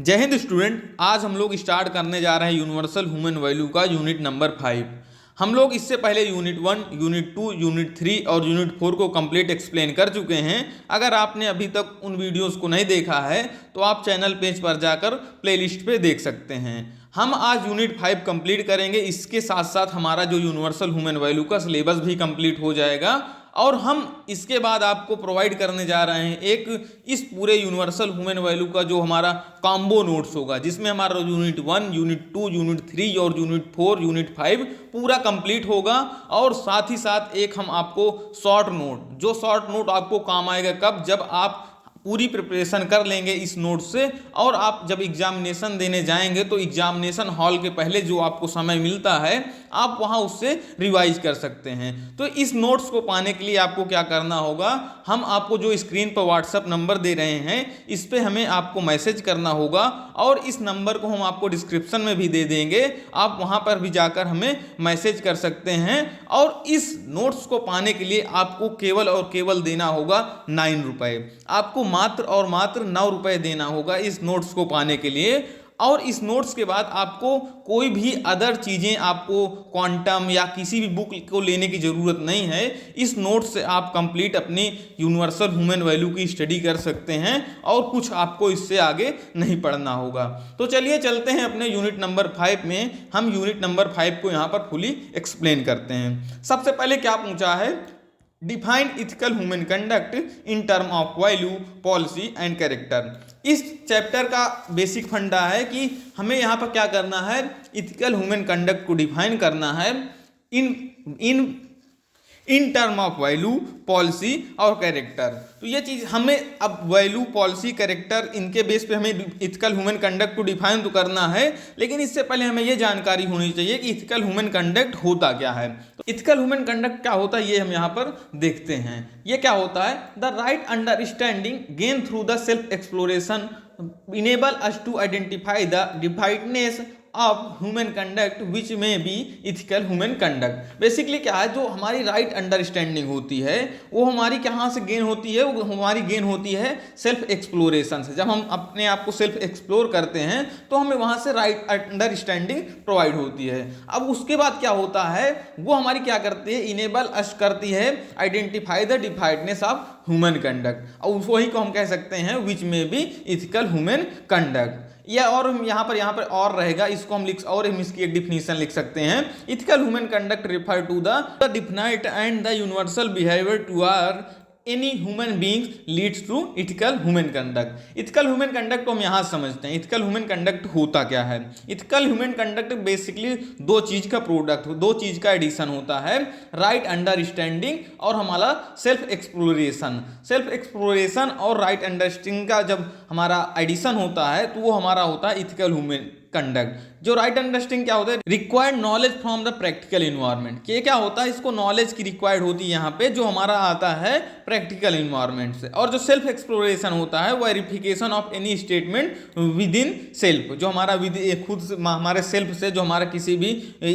जय हिंद स्टूडेंट। आज हम लोग स्टार्ट करने जा रहे हैं यूनिवर्सल ह्यूमन वैल्यू का यूनिट नंबर 5। हम लोग इससे पहले यूनिट 1, यूनिट 2, यूनिट 3 और यूनिट 4 को कंप्लीट एक्सप्लेन कर चुके हैं। अगर आपने अभी तक उन वीडियोस को नहीं देखा है तो आप चैनल पेज पर जाकर प्लेलिस्ट पे देख सकते हैं। हम आज यूनिट 5 कंप्लीट करेंगे। इसके साथ साथ हमारा जो यूनिवर्सल ह्यूमन वैल्यू का सिलेबस भी कंप्लीट हो जाएगा और हम इसके बाद आपको प्रोवाइड करने जा रहे हैं एक इस पूरे यूनिवर्सल ह्यूमन वैल्यू का जो हमारा कॉम्बो नोट्स होगा, जिसमें हमारा यूनिट 1, यूनिट 2, यूनिट 3 और यूनिट 4, यूनिट 5 पूरा कंप्लीट होगा। और साथ ही साथ एक हम आपको शॉर्ट नोट, जो शॉर्ट नोट आपको काम आएगा कब, जब आप पूरी प्रिपरेशन कर लेंगे इस नोट से और आप जब एग्जामिनेशन देने जाएंगे तो एग्जामिनेशन हॉल के पहले जो आपको समय मिलता है आप वहां उससे रिवाइज कर सकते हैं। तो इस नोट्स को पाने के लिए आपको क्या करना होगा, हम आपको जो स्क्रीन पर व्हाट्सएप नंबर दे रहे हैं इस पे हमें आपको मैसेज करना होगा और इस नंबर को हम आपको डिस्क्रिप्शन में भी दे देंगे। आप वहां पर भी जाकर हमें मैसेज कर सकते हैं और इस नोट्स को पाने के लिए आपको केवल और केवल देना होगा 9 रुपए। आपको मात्र और मात्र 9 रुपए देना होगा इस नोट्स को पाने के लिए। और इस नोट्स के बाद आपको कोई भी अदर चीज़ें, आपको क्वांटम या किसी भी बुक को लेने की ज़रूरत नहीं है। इस नोट से आप कंप्लीट अपनी यूनिवर्सल ह्यूमन वैल्यू की स्टडी कर सकते हैं और कुछ आपको इससे आगे नहीं पढ़ना होगा। तो चलिए चलते हैं अपने यूनिट नंबर 5 में। हम यूनिट नंबर 5 को यहाँ पर फुली एक्सप्लेन करते हैं। सबसे पहले क्या पूछा है, define ethical human conduct in term of value, policy and character. इस चैप्टर का बेसिक फंडा है कि हमें यहाँ पर क्या करना है, इथिकल ह्यूमन कंडक्ट को डिफाइन करना है इन टर्म ऑफ वैल्यू, पॉलिसी और कैरेक्टर। तो ये चीज़ हमें अब वैल्यू, पॉलिसी, कैरेक्टर, इनके बेस पे हमें इथिकल ह्यूमन कंडक्ट को डिफाइन तो करना है, लेकिन इससे पहले हमें ये जानकारी होनी चाहिए कि इथिकल ह्यूमन कंडक्ट होता क्या है। तो इथिकल ह्यूमन कंडक्ट क्या होता है ये हम यहाँ पर देखते हैं। ये क्या होता है, the right understanding gain through the self exploration enable us to identify the definiteness of human conduct which may be ethical human conduct. Basically क्या है, जो हमारी राइट अंडरस्टैंडिंग होती है वो हमारी कहाँ से गेन होती है, वो हमारी गेन होती है सेल्फ एक्सप्लोरेशन से। जब हम अपने आप को सेल्फ एक्सप्लोर करते हैं तो हमें वहाँ से राइट अंडरस्टैंडिंग प्रोवाइड होती है। अब उसके बाद क्या होता है, वो हमारी क्या करती है, इनेबल अस करती है identify the definiteness of human conduct, और वही को हम कह सकते हैं विच may be ethical human conduct. या और यहाँ पर और रहेगा, इसको हम इसकी एक डिफिनीशन लिख सकते हैं। Ethical human conduct refer to the defined and the universal behaviour to are any human being leads to ethical human conduct. Ethical human conduct को हम यहाँ समझते हैं। इथिकल ह्यूमन कंडक्ट होता क्या है, इथिकल ह्यूमन कंडक्ट बेसिकली दो चीज का प्रोडक्ट, दो चीज का एडिशन होता है, राइट अंडरस्टैंडिंग और हमारा सेल्फ एक्सप्लोरेशन। सेल्फ एक्सप्लोरेशन और राइट अंडरस्टैंडिंग का जब हमारा एडिशन होता है तो वो हमारा होता है इथिकल ह्यूमन कंडक्ट। जो राइट अंडरस्टैंडिंग क्या होता है, required knowledge from the practical environment. ये क्या होता है, इसको नॉलेज की रिक्वायर्ड होती है यहाँ पे, जो हमारा आता है प्रैक्टिकल इन्वायरमेंट से। और जो सेल्फ एक्सप्लोरेशन होता है, verification of any statement with in self, जो हमारा खुद हमारे सेल्फ से जो हमारा किसी भी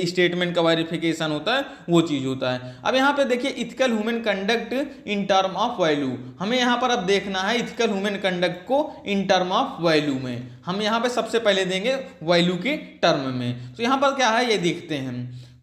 स्टेटमेंट का वेरिफिकेशन होता है वो चीज होता है। अब यहाँ पे देखिए ethical human conduct in term of value, हमें यहाँ पर अब देखना है इथिकल ह्यूमन कंडक्ट को इन टर्म ऑफ वैल्यू में। हम यहाँ पे सबसे पहले देंगे वैल्यू के टर्म में। तो यहाँ पर क्या है ये देखते हैं,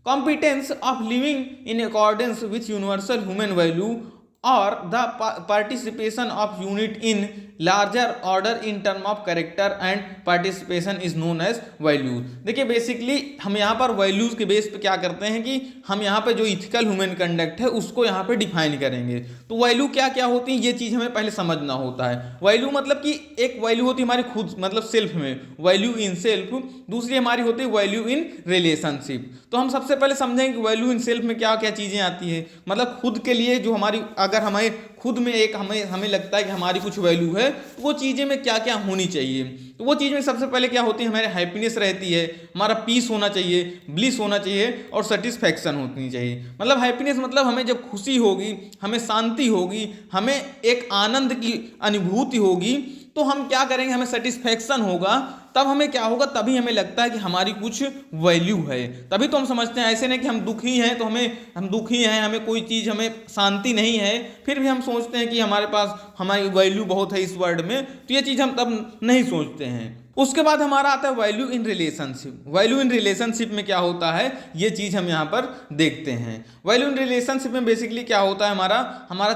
competence of living in accordance with universal human value और the participation of unit in larger order in term of character and participation is known as value. देखिए बेसिकली हम यहाँ पर वैल्यूज के बेस पे क्या करते हैं कि हम यहाँ पे जो इथिकल ह्यूमन कंडक्ट है उसको यहाँ पे डिफाइन करेंगे। तो वैल्यू क्या क्या होती है ये चीज हमें पहले समझना होता है। वैल्यू मतलब कि एक वैल्यू होती है हमारी खुद, मतलब सेल्फ में, वैल्यू इन सेल्फ। दूसरी हमारी होती है वैल्यू इन रिलेशनशिप। तो हम सबसे पहले समझेंगे कि वैल्यू इन सेल्फ में क्या क्या चीजें आती है, मतलब खुद के लिए जो हमारी, अगर हमें खुद में एक हमें लगता है कि हमारी कुछ वैल्यू है तो वो चीज़ें में क्या क्या होनी चाहिए। तो वो चीज़ में सबसे पहले क्या होती है, हमारे हैप्पीनेस रहती है, हमारा पीस होना चाहिए, ब्लिस होना चाहिए और सेटिस्फैक्शन होनी चाहिए। मतलब हैप्पीनेस मतलब हमें जब खुशी होगी, हमें शांति होगी, हमें एक आनंद की अनुभूति होगी तो हम क्या करेंगे, हमें सेटिस्फैक्शन होगा, तब हमें क्या होगा, तभी हमें लगता है कि हमारी कुछ वैल्यू है। तभी तो हम समझते हैं, ऐसे नहीं कि हम दुखी हैं तो हम दुखी हैं, हमें कोई चीज़, हमें शांति नहीं है, फिर भी हम सोचते हैं कि हमारे पास हमारी वैल्यू बहुत है इस वर्ल्ड में, तो ये चीज़ हम तब नहीं सोचते हैं। उसके बाद हमारा आता है value in relationship. Value in relationship में क्या होता है ये चीज हम यहाँ पर देखते हैं। वैल्यू इन रिलेशनशिप में बेसिकली क्या होता है, हमारा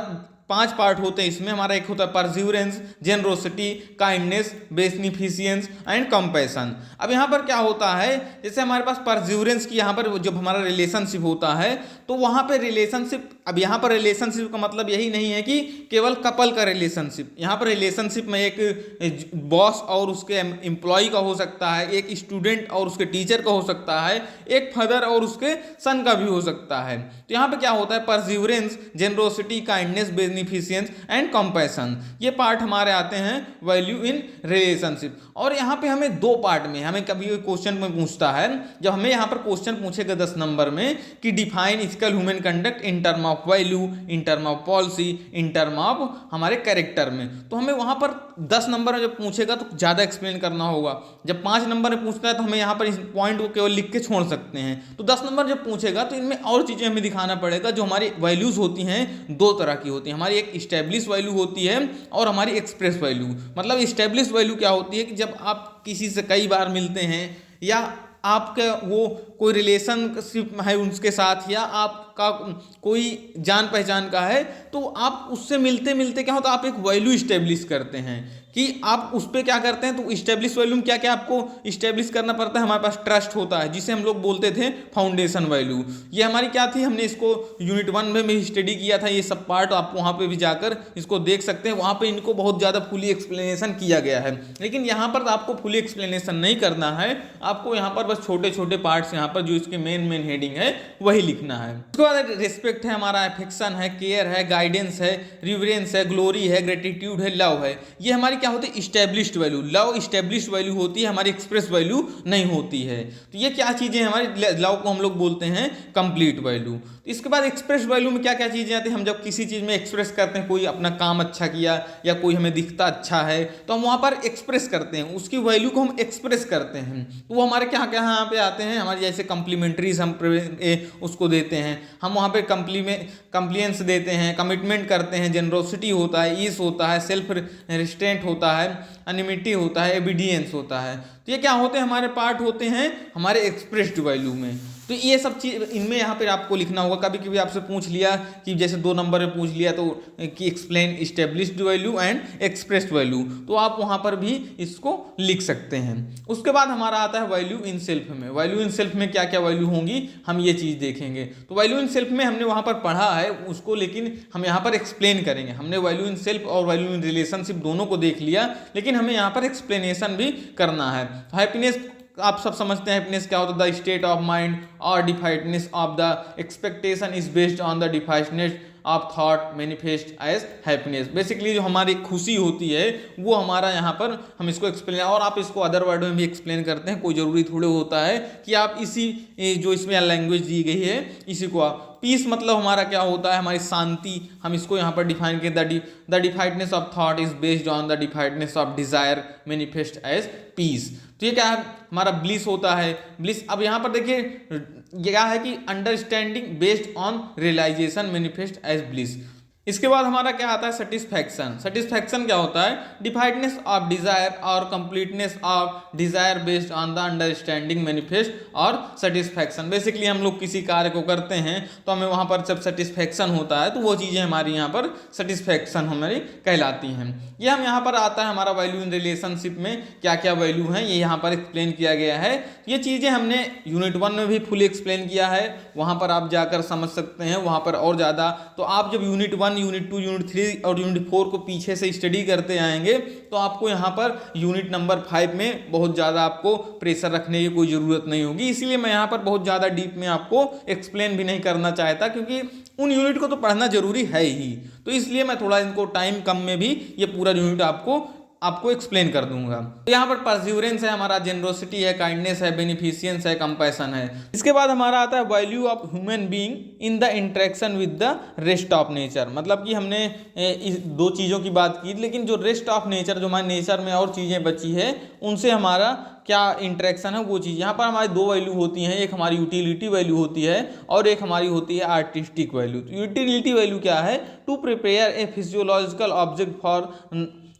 5 पार्ट होते हैं इसमें। हमारा एक होता है perseverance, generosity, kindness, beneficence and compassion. अब यहाँ पर क्या होता है, जैसे हमारे पास परसिवरेंस की यहाँ पर जब हमारा रिलेशनशिप होता है तो वहाँ पे रिलेशनशिप, अब यहाँ पर रिलेशनशिप का मतलब यही नहीं है कि केवल कपल का रिलेशनशिप। यहाँ पर रिलेशनशिप में एक बॉस और उसके एम्प्लॉय का हो सकता है, एक स्टूडेंट और उसके टीचर का हो सकता है, एक फादर और उसके सन का भी हो सकता है। तो यहाँ पे क्या होता है, perseverance, generosity, kindness, beneficence and compassion, ये पार्ट हमारे आते हैं वैल्यू इन रिलेशनशिप। और यहाँ पे हमें 2 पार्ट में, हमें कभी क्वेश्चन में पूछता है, जब हमें यहाँ पर क्वेश्चन पूछेगा 10 नंबर में कि define ethical human conduct in term of value, in term of policy, in term of हमारे कैरेक्टर में, तो हमें वहाँ पर 10 नंबर में जब पूछेगा तो ज़्यादा एक्सप्लेन करना होगा। जब 5 नंबर में पूछता है तो हमें यहाँ पर इस पॉइंट को केवल लिख के छोड़ सकते हैं। तो 10 नंबर जब पूछेगा तो इनमें और चीज़ें हमें दिखाना पड़ेगा। जो हमारी वैल्यूज़ होती हैं 2 तरह की होती हैं, हमारी एक इस्टेब्लिश वैल्यू होती है और हमारी एक्सप्रेस वैल्यू। मतलब इस्टेब्लिश वैल्यू क्या होती है कि जब आप किसी से कई बार मिलते हैं या आपका वो कोई रिलेशनशिप है उनके साथ या आपका कोई जान पहचान का है, तो आप उससे मिलते मिलते क्या होता है, आप एक वैल्यू इस्टेब्लिश करते हैं कि आप उस पर क्या करते हैं। तो इस्टेब्लिश वैल्यू में क्या क्या आपको इस्टेब्लिश करना पड़ता है, हमारे पास ट्रस्ट होता है जिसे हम लोग बोलते थे फाउंडेशन वैल्यू। ये हमारी क्या थी, हमने इसको यूनिट 1 में भी स्टडी किया था, ये सब पार्ट आप वहाँ पे भी जाकर इसको देख सकते हैं। वहाँ पे इनको बहुत ज़्यादा फुली एक्सप्लेनेशन किया गया है, लेकिन यहाँ पर आपको फुली एक्सप्लेनेशन नहीं करना है। आपको यहाँ पर बस छोटे छोटे पार्ट्स यहाँ पर जो इसके मेन हेडिंग है वही लिखना है। उसके बाद रिस्पेक्ट है, हमारा अफेक्शन है, केयर है, गाइडेंस है, रिवरेंस है, ग्लोरी है, ग्रेटिट्यूड है, लव है। ये हमारी क्या होती है, established value. Love established value होती है, हमारी एक्सप्रेस वैल्यू नहीं होती है। तो ये क्या चीजें हमारी, लव को हम लोग बोलते हैं कंप्लीट वैल्यू। तो इसके बाद एक्सप्रेस वैल्यू में क्या क्या चीजें आती हैं, हम जब किसी चीज में एक्सप्रेस करते हैं, कोई अपना काम अच्छा किया या कोई हमें दिखता अच्छा है तो हम वहां पर एक्सप्रेस करते हैं, उसकी वैल्यू को हम एक्सप्रेस करते हैं। तो वो हमारे क्या क्या यहाँ पे आते हैं, हमारे जैसे कम्प्लीमेंट्रीज हम उसको देते हैं, हम वहाँ पे कंप्लीमेंस देते हैं, कमिटमेंट करते हैं, जेनरोसिटी होता है, ईस होता है, सेल्फ रिस्ट्रेंट होता है, अनिमिटी होता है, एबिडियंस होता है। तो ये क्या होते हैं, हमारे पार्ट होते हैं हमारे एक्सप्रेस्ड वैल्यू में। तो ये सब चीज़ इनमें यहाँ पे आपको लिखना होगा। कभी कभी आपसे पूछ लिया कि जैसे 2 नंबर में पूछ लिया तो कि explain established value and expressed value, तो आप वहाँ पर भी इसको लिख सकते हैं। उसके बाद हमारा आता है वैल्यू इन सेल्फ में। वैल्यू इन सेल्फ में क्या क्या वैल्यू होंगी हम ये चीज़ देखेंगे। तो वैल्यू इन सेल्फ में हमने वहाँ पर पढ़ा है उसको, लेकिन हम यहाँ पर एक्सप्लेन करेंगे। हमने वैल्यू इन सेल्फ और वैल्यू इन रिलेशनशिप दोनों को देख लिया, लेकिन हमें यहाँ पर एक्सप्लेनेशन भी करना है। हैप्पीनेस आप सब समझते हैं, हैप्पीनेस क्या होता है, द स्टेट ऑफ माइंड और definiteness of the expectation is based on the definiteness of thought manifest as happiness. Basically जो हमारी खुशी होती है वो हमारा यहाँ पर हम इसको एक्सप्लेन, और आप इसको अदर वर्ड में भी एक्सप्लेन करते हैं, कोई ज़रूरी थोड़े होता है कि आप इसी जो इसमें लैंग्वेज दी गई है इसी को आप। पीस मतलब हमारा क्या होता है, हमारी शांति, हम इसको यहाँ पर डिफाइन करें, the definiteness of thought is based on the definiteness of desire manifest as peace. तो ये क्या है, हमारा ब्लिस होता है, ब्लिस। अब यहाँ पर देखिए क्या है कि understanding based on realisation manifest as bliss. इसके बाद हमारा क्या आता है, सेटिस्फैक्शन। सेटिस्फैक्शन क्या होता है, डिफाइडनेस ऑफ डिजायर और completeness of desire based on the understanding manifest और सेटिस्फैक्शन। बेसिकली हम लोग किसी कार्य को करते हैं तो हमें वहाँ पर जब सेटिस्फैक्शन होता है तो वो चीज़ें हमारी यहाँ पर सेटिस्फैक्शन हमारी कहलाती हैं। ये हम यहाँ पर आता है हमारा वैल्यू इन रिलेशनशिप में क्या क्या वैल्यू हैं ये यहाँ पर एक्सप्लेन किया गया है। ये चीज़ें हमने यूनिट 1 में भी फुली एक्सप्लेन किया है, वहाँ पर आप जाकर समझ सकते हैं, वहाँ पर और ज़्यादा। तो आप जब यूनिट 1, यूनिट 2, यूनिट 3 और यूनिट 4 को पीछे से स्टडी करते आएंगे तो आपको यहाँ पर यूनिट नंबर 5 में बहुत ज़्यादा आपको प्रेशर रखने की कोई ज़रूरत नहीं होगी। इसलिए मैं यहाँ पर बहुत ज़्यादा डीप में आपको एक्सप्लेन भी नहीं करना चाहता, क्योंकि उन यूनिट को तो पढ़ना जरूरी है ही। तो इसलिए मैं थोड़ा इनको टाइम कम में भी ये पूरा यूनिट आपको एक्सप्लेन कर दूंगा। तो यहाँ पर परसिवरेंस है हमारा, जेनरोसिटी है, काइंडनेस है, बेनिफिशियंस है, कंपैशन है। इसके बाद हमारा आता है value of human being in the interaction with the rest of nature. मतलब कि हमने इस 2 चीज़ों की बात की, लेकिन जो रेस्ट ऑफ नेचर, जो हमारे नेचर में और चीज़ें बची है, उनसे हमारा क्या इंटरेक्शन है वो चीज़। यहाँ पर हमारी दो वैल्यू होती हैं, एक हमारी यूटिलिटी वैल्यू होती है और एक हमारी होती है आर्टिस्टिक वैल्यू। तो यूटिलिटी वैल्यू क्या है? To prepare a physiological object for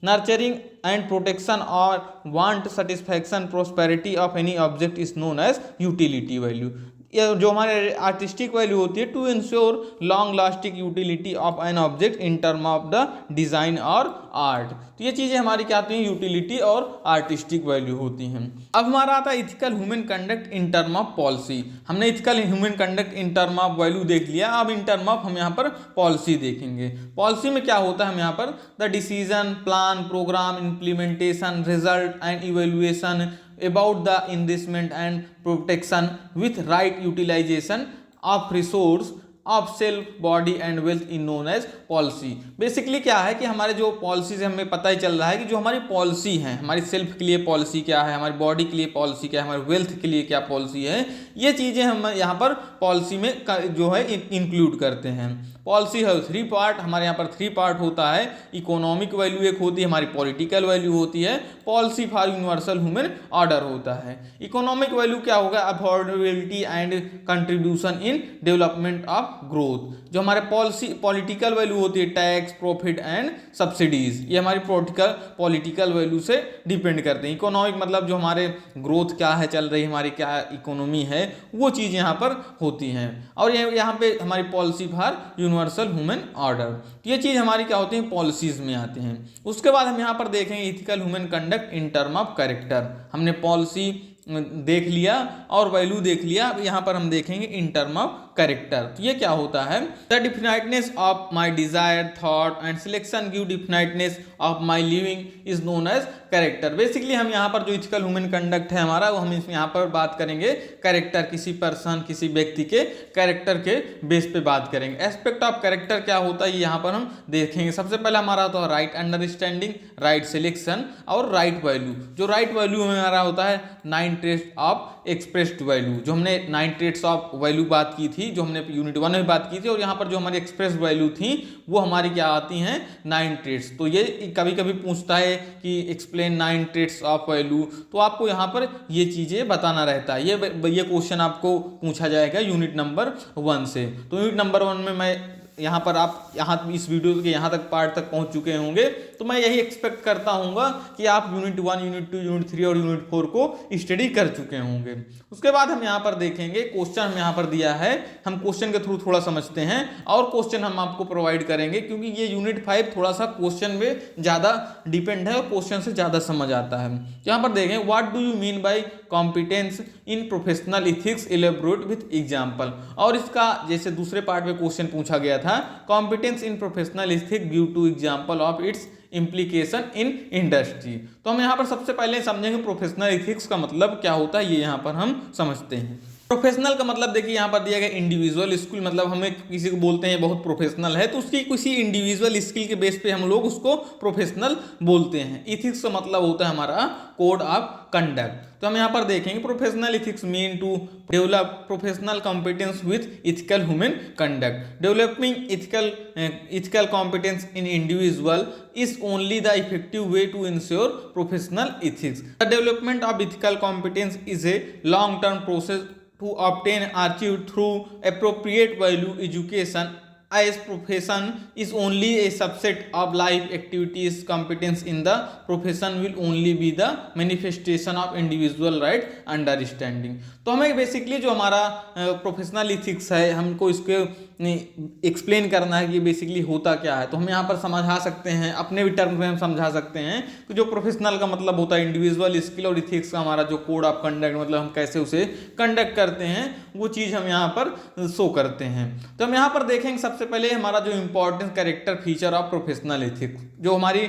nurturing and protection और want satisfaction prosperity of any object is known as utility value. जो हमारे आर्टिस्टिक वैल्यू होती है to ensure long lasting utility of an object in term of the design और art. तो ये चीज़ें हमारी क्या होती हैं? यूटिलिटी और आर्टिस्टिक वैल्यू होती हैं। अब हमारा आता है ethical human conduct in term of policy. हमने ethical human conduct in term of value देख लिया, अब इन टर्म ऑफ हम यहाँ पर पॉलिसी देखेंगे। पॉलिसी में क्या होता है? हम यहाँ पर the decision, plan, programme, implementation, result and evaluation about the enrichment and protection with right utilization of resource of self, body and wealth in known as policy. Basically क्या है कि हमारे जो पॉलिसी से हमें पता ही चल रहा है कि जो हमारी पॉलिसी है, हमारी सेल्फ के लिए पॉलिसी क्या है, हमारी बॉडी के लिए पॉलिसी क्या है, हमारे वेल्थ के लिए क्या पॉलिसी है, ये चीज़ें हम यहाँ पर पॉलिसी में जो है इंक्लूड करते हैं। पॉलिसी है 3 पार्ट, हमारे यहाँ पर 3 पार्ट होता है। इकोनॉमिक वैल्यू एक होती है, हमारी पॉलिटिकल वैल्यू होती है, policy for universal human order होता है। इकोनॉमिक वैल्यू क्या होगा? Affordability and contribution in development of growth. जो हमारे पॉलिटिकल वैल्यू होती है टैक्स, प्रॉफिट एंड सब्सिडीज, ये हमारी पॉलिटिकल वैल्यू से डिपेंड करते हैं। इकोनॉमिक मतलब जो हमारे ग्रोथ क्या है चल रही, हमारी क्या इकोनॉमी है, वो चीज़ यहाँ पर होती हैं। और यहाँ पे हमारी policy for universal human order, ये चीज़ हमारी क्या होती है? पॉलिसीज में आते हैं। उसके बाद हम यहाँ पर देखेंगे ethical human conduct in term of character. हमने पॉलिसी देख लिया और वैल्यू देख लिया, अब यहाँ पर हम देखेंगे इन टर्म ऑफ कैरेक्टर। तो ये क्या होता है? The definiteness of my desire, thought and selection give definiteness of my living is known as character. Basically हम यहाँ पर जो इथिकल ह्यूमन कंडक्ट है हमारा, वो हम यहाँ पर बात करेंगे कैरेक्टर, किसी पर्सन, किसी व्यक्ति के कैरेक्टर के बेस पे बात करेंगे। एस्पेक्ट ऑफ कैरेक्टर क्या होता है यहाँ पर हम देखेंगे। सबसे पहले हमारा होता है राइट अंडरस्टैंडिंग, राइट सिलेक्शन और राइट वैल्यू। जो राइट वैल्यू हमारा होता है 9 ट्रेट्स ऑफ एक्सप्रेस्ड वैल्यू। जो हमने 9 ट्रेट्स ऑफ वैल्यू बात की थी, जो हमने यूनिट 1 में बात की थी, और यहाँ पर जो हमारी एक्सप्रेस वैल्यू थी वो हमारी क्या आती हैं? 9 ट्रेट्स। तो ये कभी कभी पूछता है कि एक्सप्लेन 9 ट्रेट्स ऑफ वैल्यू, तो आपको यहाँ पर ये चीज़ें बताना रहता है। ये क्वेश्चन आपको पूछा जाएगा यूनिट नंबर 1 से। तो यूनिट नंबर 1 में मैं यहाँ पर आप इस वीडियो के यहाँ तक पार्ट तक पहुँच चुके होंगे, तो मैं यही एक्सपेक्ट करता हूँगा कि आप यूनिट 1, यूनिट 2, यूनिट 3 और यूनिट 4 को स्टडी कर चुके होंगे। उसके बाद हम यहाँ पर देखेंगे क्वेश्चन हम यहाँ पर दिया है, हम क्वेश्चन के थ्रू थोड़ा समझते हैं और क्वेश्चन हम आपको प्रोवाइड करेंगे, क्योंकि ये यूनिट 5 थोड़ा सा क्वेश्चन में ज़्यादा डिपेंड है और क्वेश्चन से ज़्यादा समझ आता है। यहाँ पर देखें, what do you mean by competence in professional ethics elaborate with example. और इसका जैसे दूसरे पार्ट में क्वेश्चन पूछा गया था, competence in professional ethics give two example of its implication in industry. तो हम यहाँ पर सबसे पहले समझेंगे प्रोफेशनल इथिक्स का मतलब क्या होता है, ये यहाँ पर हम समझते हैं। प्रोफेशनल का मतलब देखिए यहाँ पर दिया गया इंडिविजुअल स्किल, मतलब हमें किसी को बोलते हैं बहुत प्रोफेशनल है, तो उसकी किसी इंडिविजुअल स्किल के बेस पे हम लोग उसको प्रोफेशनल बोलते हैं। इथिक्स का मतलब होता है हमारा कोड ऑफ कंडक्ट। तो हम यहाँ पर देखेंगे professional ethics mean to develop professional competence with ethical human conduct. Developing ethical competence in individual is only the effective way to ensure professional ethics. The development of ethical competence is a long-term process to obtain achieved through appropriate value education. As profession is only a subset of life activities, competence in the profession will only be the manifestation of individual right understanding. तो हमें basically जो हमारा professional ethics है, हमको इसके explain करना है कि बेसिकली होता क्या है। तो हम यहाँ पर समझा सकते हैं, अपने भी टर्म में हम समझा सकते हैं कि जो प्रोफेशनल का मतलब होता है इंडिविजुअल स्किल, और इथिक्स का हमारा जो कोड ऑफ कंडक्ट मतलब हम कैसे उसे कंडक्ट करते हैं, वो चीज़ हम यहाँ पर शो करते हैं। तो हम यहाँ पर देखेंगे सबसे पहले हमारा जो important character feature of professional ethics, जो हमारी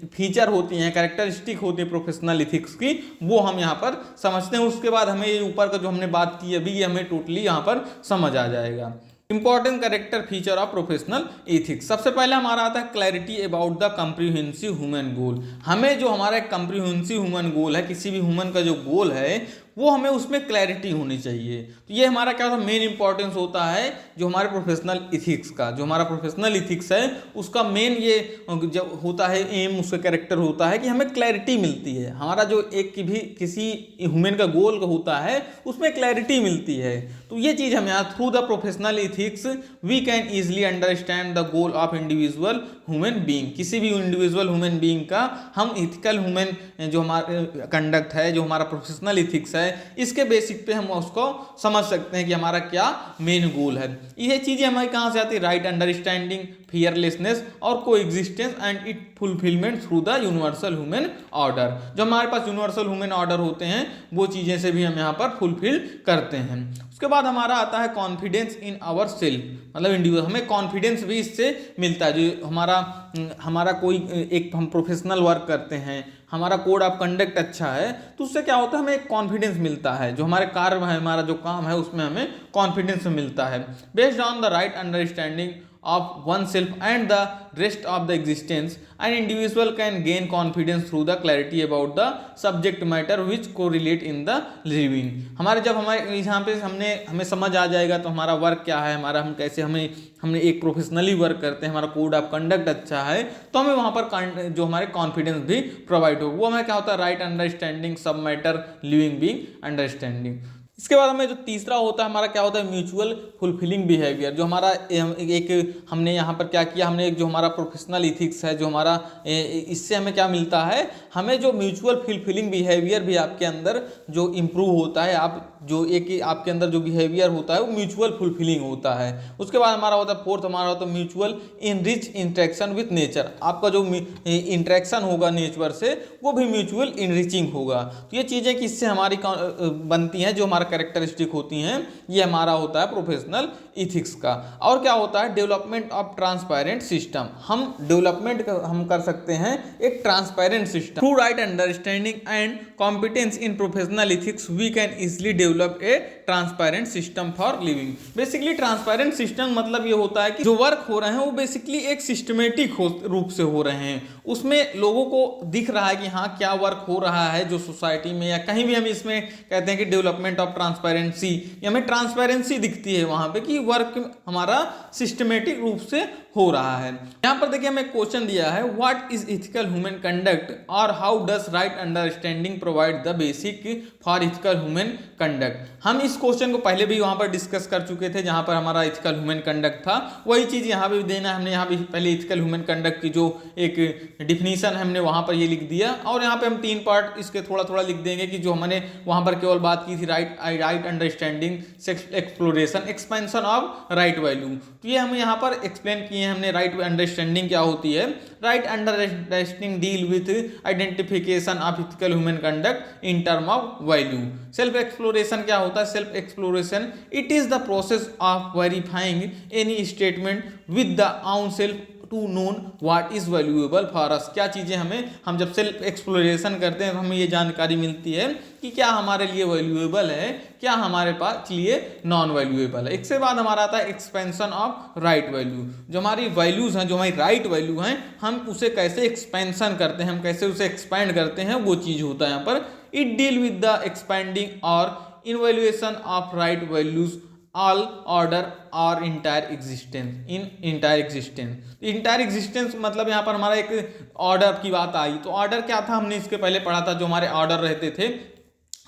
फीचर होती हैं, कैरेक्टरिस्टिक होती है प्रोफेशनल इथिक्स की, वो हम यहाँ पर समझते हैं। उसके बाद हमें ये ऊपर का जो हमने बात की अभी, ये हमें टोटली यहाँ पर समझ आ जाएगा। Important character feature of professional ethics, सबसे पहले हमारा आता है clarity about the comprehensive human goal. हमें जो हमारा कॉम्प्रिहेंसिव ह्यूमन गोल है, किसी भी ह्यूमन का जो गोल है, वो हमें उसमें क्लैरिटी होनी चाहिए। तो ये हमारा क्या होता है, मेन इंपॉर्टेंस होता है जो हमारे प्रोफेशनल इथिक्स का, जो हमारा प्रोफेशनल इथिक्स है उसका मेन ये जब होता है एम, उसका कैरेक्टर होता है कि हमें क्लैरिटी मिलती है। हमारा जो एक की भी किसी ह्यूमन का गोल होता है उसमें क्लैरिटी मिलती है। तो ये चीज़ हमें through the professional ethics we can easily understand the goal of individual human being. किसी भी इंडिविजुअल ह्यूमन बीइंग का हम इथिकल ह्यूमन जो हमारा कंडक्ट है, जो हमारा प्रोफेशनल इथिक्स है, इसके बेसिक पे हम उसको समझ सकते हैं कि हमारा क्या मेन गोल है। ये चीज़ें हमारी कहाँ से आती है, राइट अंडरस्टैंडिंग, फियरलेसनेस और coexistence and it fulfilment through the universal human order. जो हमारे पास यूनिवर्सल ह्यूमन ऑर्डर होते हैं वो चीज़ें से भी हम यहाँ पर फुलफिल करते हैं। उसके बाद हमारा आता है कॉन्फिडेंस इन आवर सेल्फ, मतलब इंडिविजुअल, हमें कॉन्फिडेंस भी इससे मिलता है। जो हमारा कोई एक हम प्रोफेशनल वर्क करते हैं, हमारा कोड ऑफ कंडक्ट अच्छा है, तो उससे क्या होता है, हमें एक कॉन्फिडेंस मिलता है। जो हमारे कार्य है, हमारा जो काम है, उसमें हमें कॉन्फिडेंस मिलता है। Based on the right understanding of oneself and the rest of the existence, an individual can gain confidence through the clarity about the subject matter which correlate in the living। हमारे जब हमारे यहाँ पे हमें समझ आ जाएगा तो हमारा वर्क क्या है, हमारा हम कैसे हमने एक प्रोफेशनली वर्क करते हैं, हमारा कोड ऑफ कंडक्ट अच्छा है, तो हमें वहाँ पर जो हमारे कॉन्फिडेंस भी प्रोवाइड हो, वो हमें क्या होता है, राइट अंडरस्टैंडिंग सब मैटर लिविंग बीइंग अंडरस्टैंडिंग। इसके बाद हमें जो तीसरा होता है हमारा क्या होता है, म्यूचुअल फुलफिलिंग बिहेवियर। जो हमारा एक हमने यहाँ पर क्या किया, हमने एक जो हमारा प्रोफेशनल इथिक्स है, जो हमारा इससे हमें क्या मिलता है, हमें जो म्यूचुअल फुलफिलिंग बिहेवियर भी आपके अंदर जो इम्प्रूव होता है, आप जो एक आपके अंदर जो बिहेवियर होता है वो म्यूचुअल फुलफिलिंग होता है। उसके बाद हमारा होता है फोर्थ, हमारा होता है mutual enrich interaction with nature. आपका जो इंटरेक्शन होगा नेचर से वो भी म्यूचुअल इनरिचिंग होगा। तो ये चीज़ें किससे हमारी बनती हैं, जो हमारा कैरेक्टरिस्टिक होती हैं, ये हमारा होता है प्रोफेशनल इथिक्स का। और क्या होता है, डेवलपमेंट ऑफ ट्रांसपेरेंट सिस्टम। हम डेवलपमेंट हम कर सकते हैं एक transparent system. Through right understanding and competence in professional ethics we can easily develop a transparent system for living. Basically transparent system मतलब ये होता है कि जो वर्क हो रहे हैं वो बेसिकली एक सिस्टमेटिक रूप से हो रहे हैं, उसमें लोगों को दिख रहा है कि हाँ क्या वर्क हो रहा है जो सोसाइटी में या कहीं भी। हम इसमें कहते हैं कि डेवलपमेंट ऑफ ट्रांसपेरेंसी, हमें ट्रांसपेरेंसी दिखती है वहां पे कि वर्क हमारा सिस्टमेटिक रूप से हो रहा है। यहाँ पर देखिए हमें क्वेश्चन दिया है, what is ethical human conduct और how does right understanding provide the basic for ethical human conduct. हम इस क्वेश्चन को पहले भी वहां पर डिस्कस कर चुके थे, जहां पर हमारा इथिकल ह्यूमन कंडक्ट था, वही चीज यहाँ पे भी देना है। हमने यहाँ भी पहले इथिकल ह्यूमन कंडक्ट की जो एक डिफिनीशन है हमने वहां पर ये लिख दिया, और यहाँ पे हम 3 पार्ट इसके थोड़ा थोड़ा लिख देंगे कि जो हमने वहां पर केवल बात की थी right understanding, exploration, expansion of right value. तो ये हमें यहाँ पर एक्सप्लेन किए हैं हमने। राइट अंडरस्टैंडिंग क्या होती है, right understanding deal with identification of ethical human conduct in term of value. Self exploration क्या होता है, self exploration it is the process of verifying any statement with the own self to known what is valuable for us. क्या चीज़ें हम जब self exploration करते हैं तो हमें ये जानकारी मिलती है कि क्या हमारे लिए वैल्यूएबल है, क्या हमारे पास लिए नॉन वैल्यूएबल है। इसके बाद हमारा आता है एक्सपेंशन ऑफ राइट वैल्यू। जो हमारी वैल्यूज हैं, जो हमारी राइट वैल्यू हैं, हम उसे कैसे एक्सपेंशन करते हैं, हम कैसे उसे एक्सपेंड करते हैं, वो चीज़ होता है यहाँ पर। It deal with the expanding और evaluation of right values all order और entire existence in entire existence. Entire existence मतलब यहाँ पर हमारा एक ऑर्डर की बात आई। तो ऑर्डर क्या था, हमने इसके पहले पढ़ा था। जो हमारे ऑर्डर रहते थे,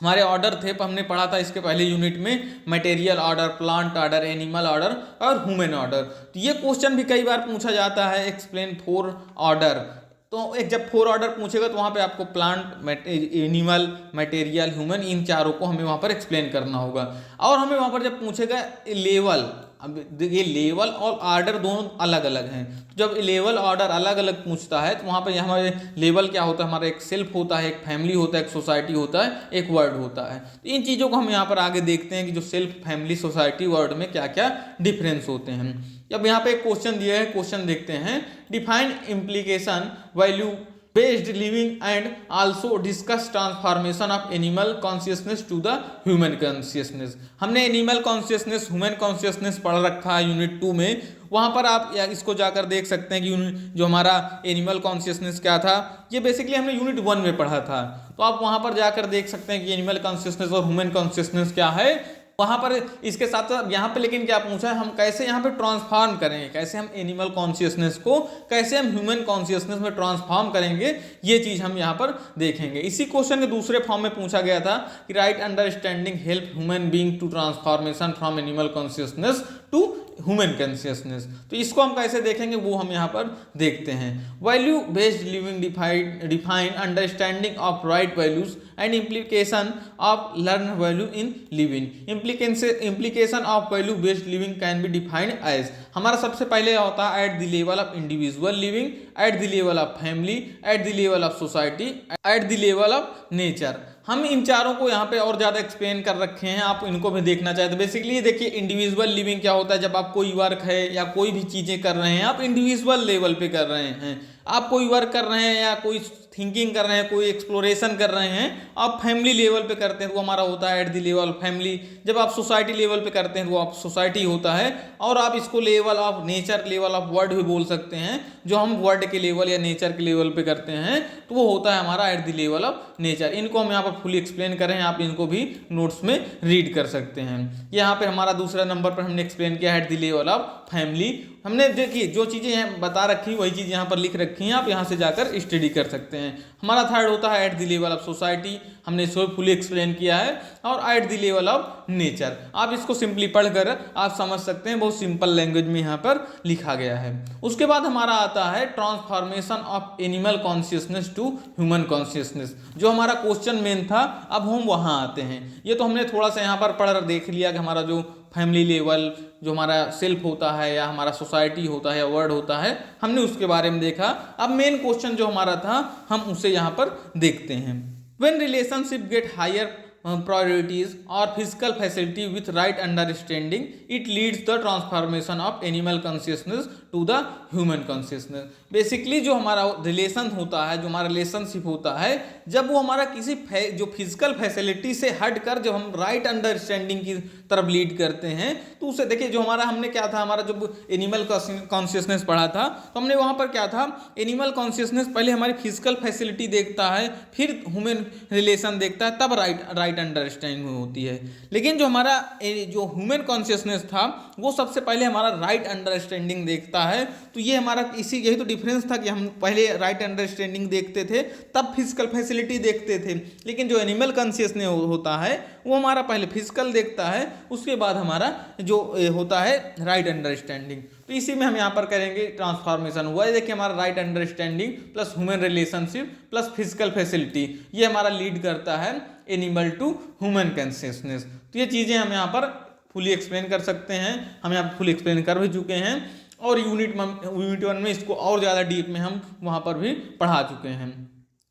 हमारे ऑर्डर थे, हमने पढ़ा था इसके पहले यूनिट में, material order, plant order, animal order और ह्यूमन ऑर्डर। तो ये क्वेश्चन भी कई बार पूछा जाता है, एक्सप्लेन 4 ऑर्डर। तो एक जब 4 ऑर्डर पूछेगा तो वहाँ पे आपको प्लांट, एनिमल, मटेरियल, ह्यूमन, इन चारों को हमें वहाँ पर एक्सप्लेन करना होगा। और हमें वहाँ पर जब पूछेगा लेवल, अब ये लेवल और ऑर्डर दोनों अलग अलग हैं। तो जब लेवल ऑर्डर अलग अलग पूछता है तो वहाँ पर हमारे लेवल क्या होता है, हमारा एक सेल्फ होता है, एक फैमिली होता है, एक सोसाइटी होता है, एक वर्ड होता है। तो इन चीज़ों को हम यहाँ पर आगे देखते हैं कि जो सेल्फ, फैमिली, सोसाइटी, वर्ड में क्या क्या डिफरेंस होते हैं। अब यहाँ पे एक क्वेश्चन दिया है, क्वेश्चन देखते हैं। Define implication value based living and also discuss transformation of animal consciousness to the human consciousness. हमने एनिमल कॉन्शियसनेस ह्यूमन कॉन्शियसनेस पढ़ रखा है यूनिट 2 में, वहाँ पर आप इसको जाकर देख सकते हैं कि जो हमारा एनिमल कॉन्शियसनेस क्या था, ये बेसिकली हमने यूनिट 1 में पढ़ा था। तो आप वहाँ पर जाकर देख सकते हैं कि एनिमल कॉन्शियसनेस और ह्यूमन कॉन्शियसनेस क्या है वहाँ पर। इसके साथ साथ यहाँ पे लेकिन क्या पूछा है, हम कैसे यहाँ पे ट्रांसफॉर्म करेंगे, कैसे हम एनिमल कॉन्शियसनेस को कैसे हम ह्यूमन कॉन्शियसनेस में ट्रांसफॉर्म करेंगे, ये चीज़ हम यहाँ पर देखेंगे। इसी क्वेश्चन के दूसरे फॉर्म में पूछा गया था कि right understanding help human being to transformation from animal consciousness to human consciousness. तो इसको हम कैसे देखेंगे वो हम यहाँ पर देखते हैं। Value based living define understanding of right values and implication of learn value in living. Implication of value based living can be defined as, हमारा सबसे पहले होता है at the level of individual living, at the level of family, at the level of society, at the level of nature. हम इन चारों को यहाँ पे और ज़्यादा एक्सप्लेन कर रखे हैं, आप इनको भी देखना चाहते हैं। बेसिकली देखिए इंडिविजुअल लिविंग क्या होता है, जब आप कोई वर्क है या कोई भी चीज़ें कर रहे हैं आप इंडिविजुअल लेवल पे कर रहे हैं, आप कोई वर्क कर रहे हैं या कोई थिंकिंग कर रहे हैं, कोई एक्सप्लोरेशन कर रहे हैं, आप फैमिली लेवल पे करते हैं तो हमारा होता है at the level of family. जब आप सोसाइटी लेवल पे करते हैं तो आप सोसाइटी होता है, और आप इसको level of nature, level of word भी बोल सकते हैं। जो हम वर्ड के लेवल या नेचर के लेवल पे करते हैं तो वो होता है हमारा eight the level of nature. इनको हम यहाँ पर फुली एक्सप्लेन करें, आप इनको भी नोट्स में रीड कर सकते हैं। यहाँ पे हमारा दूसरा नंबर पर हमने एक्सप्लेन किया eight the level of family. हमने देखिए जो चीज़ें यहाँ बता रखी वही चीज़ यहाँ पर लिख रखी हैं, आप यहाँ से जाकर स्टडी कर सकते हैं। हमारा थर्ड होता है at the level of society, हमने इसको फुली एक्सप्लेन किया है, और eight the level of nature. आप इसको सिंपली पढ़कर आप समझ सकते हैं, बहुत सिंपल लैंग्वेज में यहाँ पर लिखा गया है। उसके बाद हमारा आता है transformation of animal consciousness to human consciousness, जो हमारा क्वेश्चन मेन था। अब हम वहाँ आते हैं, ये तो हमने थोड़ा सा यहाँ पर पढ़ देख लिया कि हमारा जो फैमिली लेवल, जो हमारा सेल्फ होता है या हमारा सोसाइटी होता है या वर्ड होता है, हमने उसके बारे में देखा। अब मेन क्वेश्चन जो हमारा था हम उसे यहाँ पर देखते हैं। When relationship get higher priorities or physical facility with right understanding, it leads the transformation of animal consciousness to the human consciousness। Basically जो हमारा रिलेशन होता है, जो हमारा रिलेशनशिप होता है, जब वो हमारा किसी जो फिजिकल फैसिलिटी से हट कर जब हम राइट अंडरस्टैंडिंग की तरफ लीड करते हैं, तो उसे देखिए जो हमारा हमने क्या था, हमारा जब एनिमल कॉन्शियसनेस पढ़ा था तो हमने वहाँ पर क्या था, एनिमल कॉन्शियसनेस पहले हमारी फिजिकल फैसिलिटी देखता है, फिर ह्यूमन रिलेशन देखता है, तब राइट अंडरस्टैंडिंग होती है। लेकिन जो हमारा जो ह्यूमन कॉन्शियसनेस था वो सबसे पहले हमारा राइट अंडरस्टैंडिंग देखता है। तो ये हमारा यही तो डिफरेंस था कि हम पहले राइट अंडरस्टैंडिंग देखते थे तब फिजिकल फैसिलिटी देखते थे, लेकिन जो एनिमल कॉन्शियसनेस होता है वो हमारा पहले फिजिकल देखता है, उसके बाद हमारा जो होता है राइट अंडरस्टैंडिंग। तो इसी में हम यहाँ पर करेंगे ट्रांसफॉर्मेशन हुआ है। देखिए हमारा right understanding plus human relationship plus physical facility, ये हमारा लीड करता है एनिमल टू ह्यूमन कॉन्शियसनेस। तो ये चीज़ें हम यहाँ पर फुली एक्सप्लेन कर सकते हैं, हम यहाँ पर फुली एक्सप्लेन कर भी चुके हैं, और यूनिट 1 में इसको और ज़्यादा डीप में हम वहाँ पर भी पढ़ा चुके हैं।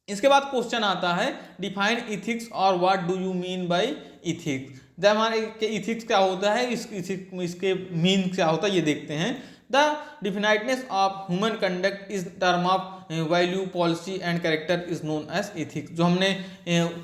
इसके बाद क्वेश्चन आता है डिफाइन इथिक्स और what do you mean by ethics. जब हमारे इथिक्स क्या होता है, इसके मीन क्या होता है ये देखते हैं। The definiteness of human conduct is term of value policy and character is known as ethics. जो हमने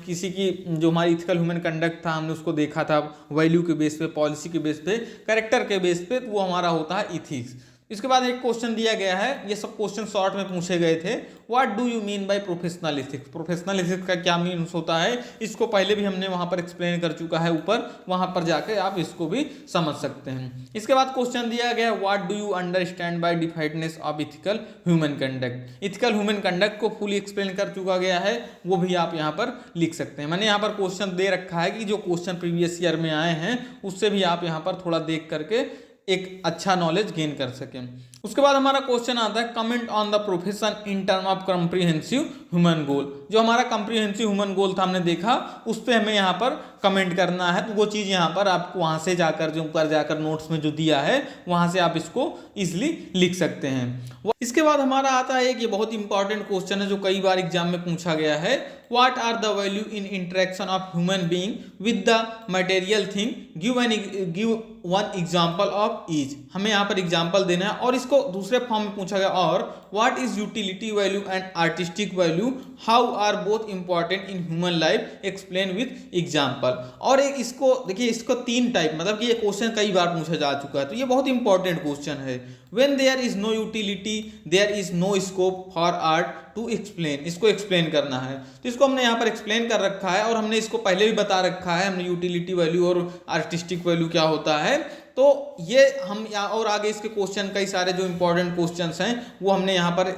किसी की जो हमारी इथिकल ह्यूमन कंडक्ट था हमने उसको देखा था वैल्यू के बेस पे, पॉलिसी के बेस पे, कैरेक्टर के बेस पे, तो वो हमारा होता है इथिक्स। इसके बाद एक क्वेश्चन दिया गया है, ये सब क्वेश्चन शॉर्ट में पूछे गए थे। What do you mean by professional ethics. Professional ethics का क्या मीन्स होता है, इसको पहले भी हमने वहाँ पर एक्सप्लेन कर चुका है ऊपर, वहाँ पर जाके आप इसको भी समझ सकते हैं। इसके बाद क्वेश्चन दिया गया what do you understand by definition of ethical human conduct. Ethical human conduct को फुली एक्सप्लेन कर चुका गया है, वो भी आप यहाँ पर लिख सकते हैं। मैंने यहाँ पर क्वेश्चन दे रखा है कि जो क्वेश्चन प्रीवियस ईयर में आए हैं उससे भी आप यहाँ पर थोड़ा देख करके एक अच्छा नॉलेज गेन कर सकें। उसके बाद हमारा क्वेश्चन आता है comment on the profession in term of comprehensive human goal. जो हमारा कॉम्प्रिहेंसिव ह्यूमन गोल था हमने देखा, उस पर हमें यहाँ पर कमेंट करना है। तो वो चीज़ यहाँ पर आपको वहाँ से जाकर जो ऊपर जाकर नोट्स में जो दिया है वहाँ से आप इसको इजिली लिख सकते हैं। इसके बाद हमारा आता है कि बहुत इंपॉर्टेंट क्वेश्चन है जो कई बार एग्जाम में पूछा गया है, what are the value in interaction of human being with the material thing, give one example of each. हमें यहाँ पर एग्जाम्पल देना है, और इसको दूसरे फॉर्म में पूछा गया और what is utility value and artistic value, how are both important in human life, explain with example. और एक इसको देखिए, इसको 3 टाइप, मतलब कि ये क्वेश्चन कई बार पूछा जा चुका है, तो ये बहुत इंपॉर्टेंट क्वेश्चन है। When there is no utility there is no scope for art to explain, इसको एक्सप्लेन करना है। तो इसको हमने यहाँ पर एक्सप्लेन कर रखा है और हमने इसको पहले भी बता रखा है, हमने यूटिलिटी वैल्यू और आर्टिस्टिक वैल्यू क्या होता है। तो ये हम और आगे इसके क्वेश्चन कई सारे जो इंपॉर्टेंट क्वेश्चंस हैं वो हमने यहाँ पर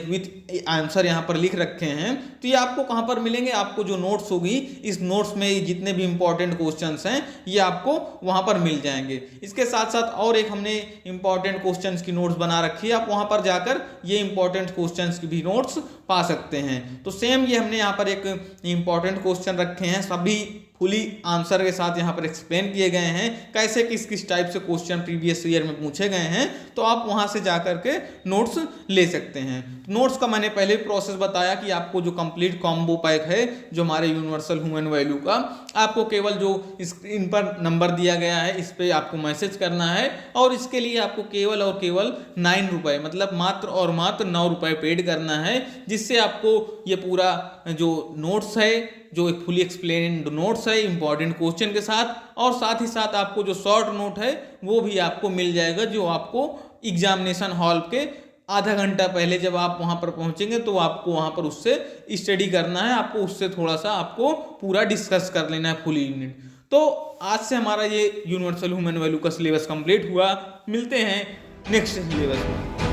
विथ आंसर यहाँ पर लिख रखे हैं। तो ये आपको कहाँ पर मिलेंगे, आपको जो नोट्स होगी इस नोट्स में जितने भी इंपॉर्टेंट क्वेश्चंस हैं ये आपको वहाँ पर मिल जाएंगे। इसके साथ साथ और एक हमने इंपॉर्टेंट क्वेश्चंस की नोट्स बना रखी है, आप वहाँ पर जाकर ये इंपॉर्टेंट क्वेश्चंस की भी नोट्स पा सकते हैं। तो सेम ये हमने यहाँ पर एक इंपॉर्टेंट क्वेश्चन रखे हैं, सभी फुली आंसर के साथ यहाँ पर एक्सप्लेन किए गए हैं, कैसे किस किस टाइप से क्वेश्चन प्रीवियस ईयर में पूछे गए हैं। तो आप वहाँ से जाकर के नोट्स ले सकते हैं। नोट्स का मैंने पहले प्रोसेस बताया कि आपको जो कंप्लीट कॉम्बो पैक है जो हमारे यूनिवर्सल ह्यूमन वैल्यू का, आपको केवल जो स्क्रीन पर नंबर दिया गया है इस पर आपको मैसेज करना है और इसके लिए आपको केवल और केवल 9 रुपये, मतलब मात्र और मात्र 9 रुपये पेड करना है, जिससे आपको ये पूरा जो नोट्स है, जो एक फुली एक्सप्लेन्ड नोट्स है इंपॉर्टेंट क्वेश्चन के साथ, और साथ ही साथ आपको जो शॉर्ट नोट है वो भी आपको मिल जाएगा, जो आपको एग्जामिनेशन हॉल के आधा घंटा पहले जब आप वहाँ पर पहुँचेंगे तो आपको वहाँ पर उससे स्टडी करना है, आपको उससे थोड़ा सा आपको पूरा डिस्कस कर लेना है फुल यूनिट। तो आज से हमारा ये यूनिवर्सल ह्यूमन वैल्यू का सिलेबस कंप्लीट हुआ। मिलते हैं नेक्स्ट सिलेबस में।